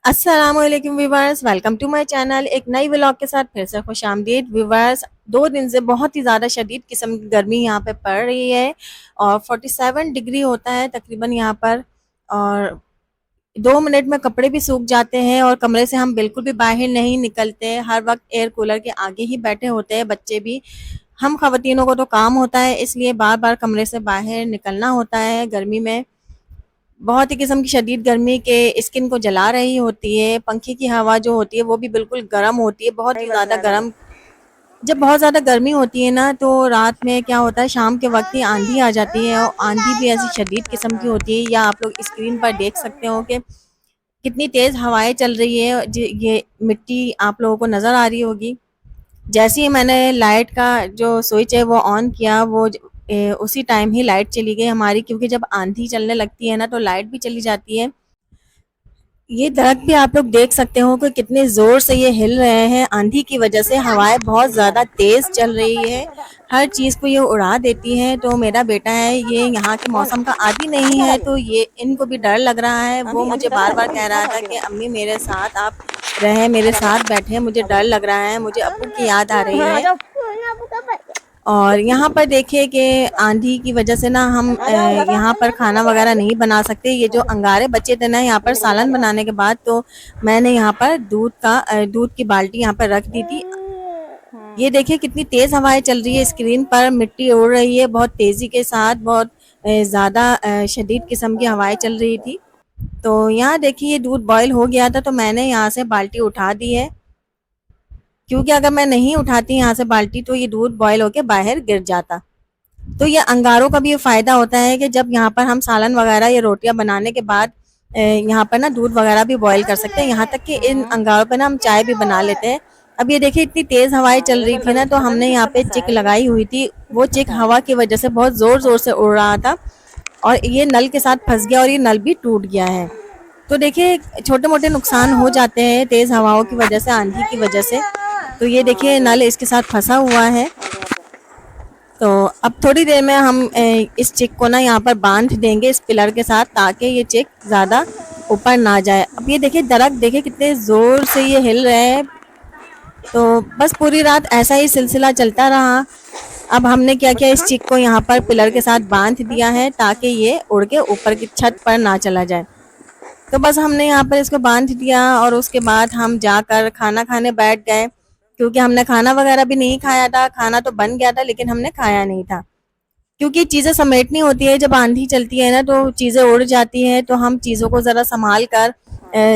अस्सलामुअलैकुम viewers, welcome to my channel. एक नई व्लॉग के साथ फिर से खुशामदीद व्यूवर्स। 2 दिन से बहुत ही ज़्यादा शदीद किस्म की गर्मी यहाँ पे पड़ रही है और 47 डिग्री होता है तकरीबन यहाँ पर। और 2 मिनट में कपड़े भी सूख जाते हैं और कमरे से हम बिल्कुल भी बाहर नहीं निकलते। हर वक्त एयर कूलर के आगे ही बैठे होते हैं बच्चे भी। हम खवातीनों को तो काम होता है, इसलिए बार बार कमरे से बाहर निकलना होता है गर्मी में। बहुत ही किस्म की शदीद गर्मी के स्किन को जला रही होती है। पंखे की हवा जो होती है वो भी बिल्कुल गर्म होती है, बहुत ही ज़्यादा गर्म। जब बहुत ज़्यादा गर्मी होती है ना तो रात में क्या होता है, शाम के वक्त ही आंधी आ जाती है और आंधी भी ऐसी शदीद किस्म की होती है। या आप लोग स्क्रीन पर देख सकते हो कि कितनी तेज़ हवाएं चल रही है। ये मिट्टी आप लोगों को नज़र आ रही होगी। जैसे ही मैंने लाइट का जो स्विच है वो ऑन किया, उसी टाइम ही लाइट चली गई हमारी, क्योंकि जब आंधी चलने लगती है ना तो लाइट भी चली जाती है। ये दरख्त भी आप लोग देख सकते हो कि कितने जोर से ये हिल रहे हैं आंधी की वजह से। हवाएं बहुत ज्यादा तेज चल रही है, हर चीज को ये उड़ा देती है। तो मेरा बेटा है, ये यहाँ के मौसम का आदी नहीं है, तो ये इनको भी डर लग रहा है। वो मुझे बार बार कह रहा था कि अम्मी मेरे साथ आप रहे, मेरे साथ बैठे, मुझे डर लग रहा है, मुझे अब्बू की याद आ रही है। और यहाँ पर देखिए कि आंधी की वजह से ना हम यहाँ पर खाना वगैरह नहीं बना सकते। ये जो अंगारे बचे थे ना यहाँ पर सालन बनाने के बाद, तो मैंने यहाँ पर दूध की बाल्टी यहाँ पर रख दी थी। ये देखिए कितनी तेज हवाएं चल रही है, स्क्रीन पर मिट्टी उड़ रही है बहुत तेजी के साथ। बहुत ज्यादा शदीद किस्म की हवाएं चल रही थी। तो यहाँ देखिए दूध बॉयल हो गया था, तो मैंने यहाँ से बाल्टी उठा दी है, क्योंकि अगर मैं नहीं उठाती यहाँ से बाल्टी तो ये दूध बॉयल होके बाहर गिर जाता। तो ये अंगारों का भी ये फायदा होता है कि जब यहाँ पर हम सालन वगैरह या रोटियां बनाने के बाद यहाँ पर ना दूध वगैरह भी बॉईल कर सकते हैं। यहाँ तक कि इन अंगारों पर ना हम चाय भी बना लेते हैं। अब ये देखिए इतनी तेज हवाएं चल रही थी ना, तो हमने यहाँ पे चिक लगाई हुई थी। वो चिक हवा की वजह से बहुत जोर जोर से उड़ रहा था और ये नल के साथ फंस गया और ये नल भी टूट गया है। तो देखिए छोटे मोटे नुकसान हो जाते हैं तेज हवाओं की वजह से, आंधी की वजह से। तो ये देखिए नल इसके साथ फंसा हुआ है। तो अब थोड़ी देर में हम इस चिक को ना यहाँ पर बांध देंगे इस पिलर के साथ, ताकि ये चिक ज़्यादा ऊपर ना जाए। अब ये देखिए दरख्त देखिए कितने ज़ोर से ये हिल रहे हैं। तो बस पूरी रात ऐसा ही सिलसिला चलता रहा। अब हमने क्या किया, इस चिक को यहाँ पर पिलर के साथ बांध दिया है ताकि ये उड़ के ऊपर की छत पर ना चला जाए। तो बस हमने यहाँ पर इसको बांध दिया और उसके बाद हम जाकर खाना खाने बैठ गए, क्योंकि हमने खाना वगैरह भी नहीं खाया था। खाना तो बन गया था लेकिन हमने खाया नहीं था, क्योंकि चीज़ें समेटनी होती है। जब आंधी चलती है ना तो चीज़ें उड़ जाती हैं, तो हम चीज़ों को ज़रा संभाल कर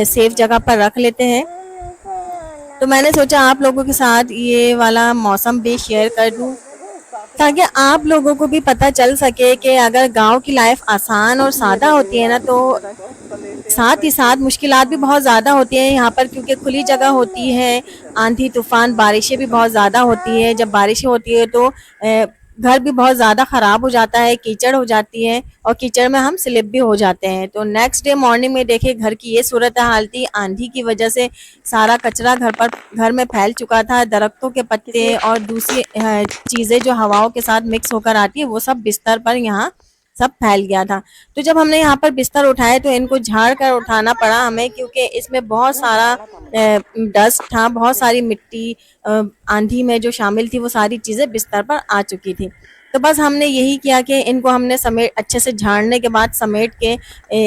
सेफ जगह पर रख लेते हैं। तो मैंने सोचा आप लोगों के साथ ये वाला मौसम भी शेयर कर दूं, ताकि आप लोगों को भी पता चल सके कि अगर गांव की लाइफ आसान और सादा होती है ना, तो साथ ही साथ मुश्किलात भी बहुत ज़्यादा होती हैं यहाँ पर, क्योंकि खुली जगह होती है। आंधी तूफान बारिशें भी बहुत ज़्यादा होती है। जब बारिशें होती है तो घर भी बहुत ज़्यादा ख़राब हो जाता है, कीचड़ हो जाती है और कीचड़ में हम स्लिप भी हो जाते हैं। तो नेक्स्ट डे मॉर्निंग में देखिए घर की ये सूरत हाल थी। आंधी की वजह से सारा कचरा घर में फैल चुका था। दरख्तों के पत्ते और दूसरी चीज़ें जो हवाओं के साथ मिक्स होकर आती है वो सब बिस्तर पर यहाँ सब फैल गया था। तो जब हमने यहाँ पर बिस्तर उठाए तो इनको झाड़ कर उठाना पड़ा हमें, क्योंकि इसमें बहुत सारा डस्ट था, बहुत सारी मिट्टी आंधी में जो शामिल थी वो सारी चीज़ें बिस्तर पर आ चुकी थी। तो बस हमने यही किया कि इनको हमने समेट अच्छे से झाड़ने के बाद समेट के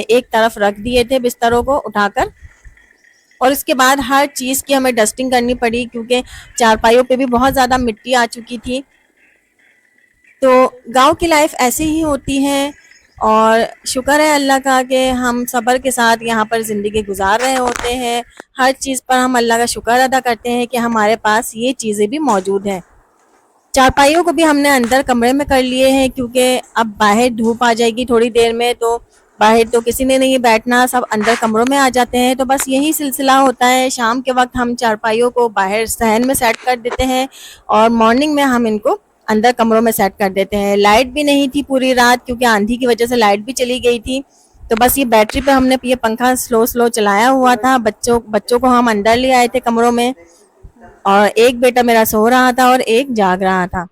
एक तरफ रख दिए थे बिस्तरों को उठाकर। और इसके बाद हर चीज़ की हमें डस्टिंग करनी पड़ी, क्योंकि चारपाइयों पे भी बहुत ज़्यादा मिट्टी आ चुकी थी। तो गांव की लाइफ ऐसी ही होती है और शुक्र है अल्लाह का कि हम सब्र के साथ यहाँ पर ज़िंदगी गुजार रहे होते हैं। हर चीज़ पर हम अल्लाह का शुक्र अदा करते हैं कि हमारे पास ये चीज़ें भी मौजूद हैं। चारपाइयों को भी हमने अंदर कमरे में कर लिए हैं, क्योंकि अब बाहर धूप आ जाएगी थोड़ी देर में, तो बाहर तो किसी ने नहीं बैठना, सब अंदर कमरों में आ जाते हैं। तो बस यही सिलसिला होता है। शाम के वक्त हम चारपाइयों को बाहर सहन में सेट कर देते हैं और मॉर्निंग में हम इनको अंदर कमरों में सेट कर देते हैं। लाइट भी नहीं थी पूरी रात, क्योंकि आंधी की वजह से लाइट भी चली गई थी। तो बस ये बैटरी पे हमने ये पंखा स्लो स्लो चलाया हुआ था। बच्चों बच्चों को हम अंदर ले आए थे कमरों में, और एक बेटा मेरा सो रहा था और एक जाग रहा था।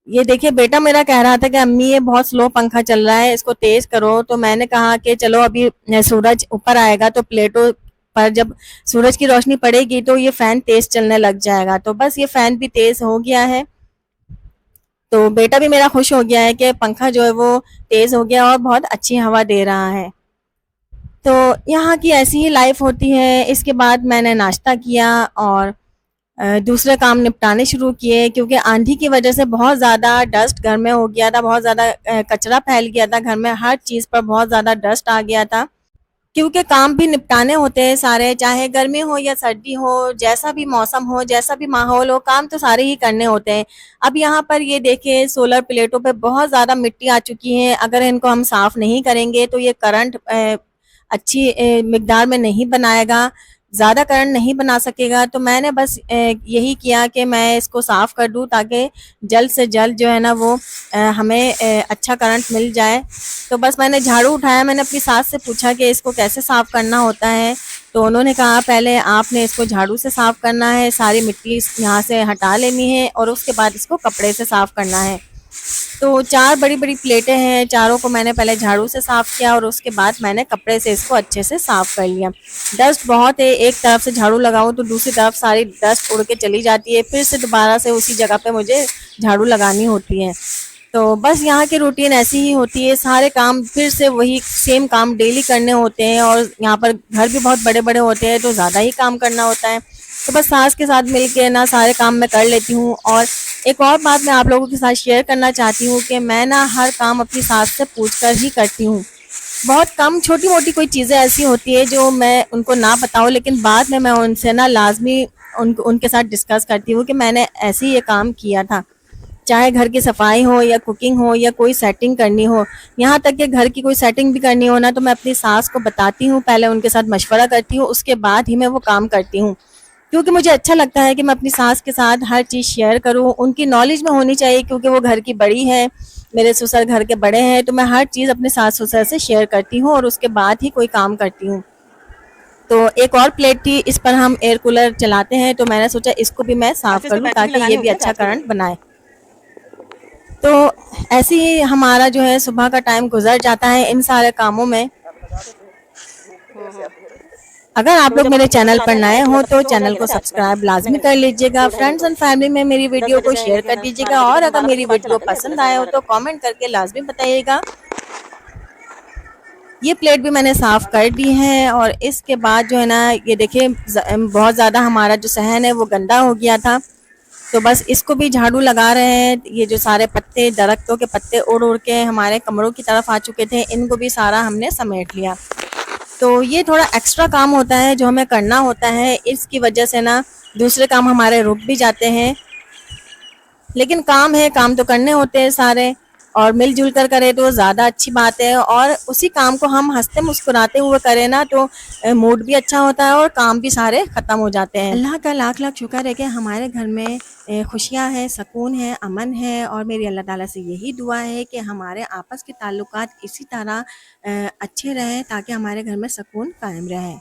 ये देखिए बेटा मेरा कह रहा था कि अम्मी ये बहुत स्लो पंखा चल रहा है, इसको तेज करो। तो मैंने कहा कि चलो अभी सूरज ऊपर आएगा तो प्लेटों पर जब सूरज की रोशनी पड़ेगी तो ये फैन तेज चलने लग जाएगा। तो बस ये फैन भी तेज हो गया है, तो बेटा भी मेरा खुश हो गया है कि पंखा जो है वो तेज हो गया और बहुत अच्छी हवा दे रहा है। तो यहाँ की ऐसी ही लाइफ होती है। इसके बाद मैंने नाश्ता किया और दूसरे काम निपटाने शुरू किए, क्योंकि आंधी की वजह से बहुत ज़्यादा डस्ट घर में हो गया था, बहुत ज़्यादा कचरा फैल गया था घर में, हर चीज़ पर बहुत ज़्यादा डस्ट आ गया था। क्योंकि काम भी निपटाने होते हैं सारे, चाहे गर्मी हो या सर्दी हो, जैसा भी मौसम हो, जैसा भी माहौल हो, काम तो सारे ही करने होते हैं। अब यहाँ पर ये देखिए सोलर प्लेटों पे बहुत ज़्यादा मिट्टी आ चुकी है। अगर इनको हम साफ नहीं करेंगे तो ये करंट अच्छी मिकदार में नहीं बनाएगा, ज़्यादा करंट नहीं बना सकेगा। तो मैंने बस यही किया कि मैं इसको साफ़ कर दूँ ताकि जल्द से जल्द जो है ना वो हमें अच्छा करंट मिल जाए। तो बस मैंने झाड़ू उठाया, मैंने अपनी सास से पूछा कि इसको कैसे साफ़ करना होता है। तो उन्होंने कहा पहले आपने इसको झाड़ू से साफ़ करना है, सारी मिट्टी यहाँ से हटा लेनी है और उसके बाद इसको कपड़े से साफ़ करना है। तो 4 बड़ी-बड़ी प्लेटें हैं, चारों को मैंने पहले झाड़ू से साफ़ किया और उसके बाद मैंने कपड़े से इसको अच्छे से साफ़ कर लिया। डस्ट बहुत है, एक तरफ से झाड़ू लगाऊँ तो दूसरी तरफ सारी डस्ट उड़ के चली जाती है, फिर से दोबारा से उसी जगह पे मुझे झाड़ू लगानी होती है। तो बस यहाँ की रूटीन ऐसी ही होती है, सारे काम फिर से वही सेम काम डेली करने होते हैं और यहाँ पर घर भी बहुत बड़े-बड़े होते हैं तो ज़्यादा ही काम करना होता है। तो बस सास के साथ मिलके ना सारे काम मैं कर लेती हूँ। और एक और बात मैं आप लोगों के साथ शेयर करना चाहती हूँ कि मैं ना हर काम अपनी सास से पूछकर ही करती हूँ। बहुत कम छोटी-मोटी कोई चीज़ें ऐसी होती है जो मैं उनको ना बताऊँ, लेकिन बाद में मैं उनसे ना लाज़मी उनके साथ डिस्कस करती हूँ कि मैंने ऐसे ही ये काम किया था। चाहे घर की सफाई हो या कुकिंग हो या कोई सेटिंग करनी हो, यहाँ तक कि घर की कोई सेटिंग भी करनी हो ना तो मैं अपनी सास को बताती हूँ, पहले उनके साथ मशवरा करती हूँ, उसके बाद ही मैं वो काम करती हूँ। क्योंकि मुझे अच्छा लगता है कि मैं अपनी सास के साथ हर चीज़ शेयर करूँ, उनकी नॉलेज में होनी चाहिए क्योंकि वो घर की बड़ी है, मेरे ससुर घर के बड़े हैं, तो मैं हर चीज़ अपने सास-ससुर से शेयर करती हूँ और उसके बाद ही कोई काम करती हूँ। तो एक और प्लेट थी, इस पर हम एयर कूलर चलाते हैं, तो मैंने सोचा इसको भी मैं साफ़ कर लूँ ताकि ये भी अच्छा करंट बनाए। तो ऐसे ही हमारा जो है सुबह का टाइम गुजर जाता है इन सारे कामों में। अगर आप लोग मेरे चैनल पर नए हो तो चैनल को सब्सक्राइब लाजमी कर लीजिएगा, फ्रेंड्स एंड फैमिली में मेरी वीडियो को शेयर कर दीजिएगा और अगर मेरी वीडियो पसंद आए हो तो कमेंट करके लाजमी बताइएगा। ये प्लेट भी मैंने साफ़ कर दी है और इसके बाद जो है ना ये देखिए बहुत ज़्यादा हमारा जो सहन है वो गंदा हो गया था, तो बस इसको भी झाड़ू लगा रहे हैं। ये जो सारे पत्ते, दरख्तों के पत्ते उड़-उड़ के हमारे कमरों की तरफ आ चुके थे, इनको भी सारा हमने समेट लिया। तो ये थोड़ा एक्स्ट्रा काम होता है जो हमें करना होता है, इसकी वजह से ना दूसरे काम हमारे रुक भी जाते हैं। लेकिन काम है, काम तो करने होते हैं सारे और मिल-जुल कर करें तो ज़्यादा अच्छी बात है और उसी काम को हम हँसते मुस्कुराते हुए करें ना तो मूड भी अच्छा होता है और काम भी सारे ख़त्म हो जाते हैं। अल्लाह का लाख-लाख शुक्र है कि हमारे घर में खुशियाँ हैं, सुकून है, अमन है और मेरी अल्लाह ताला से यही दुआ है कि हमारे आपस के ताल्लुकात इसी तरह अच्छे रहें ताकि हमारे घर में सुकून कायम रहे।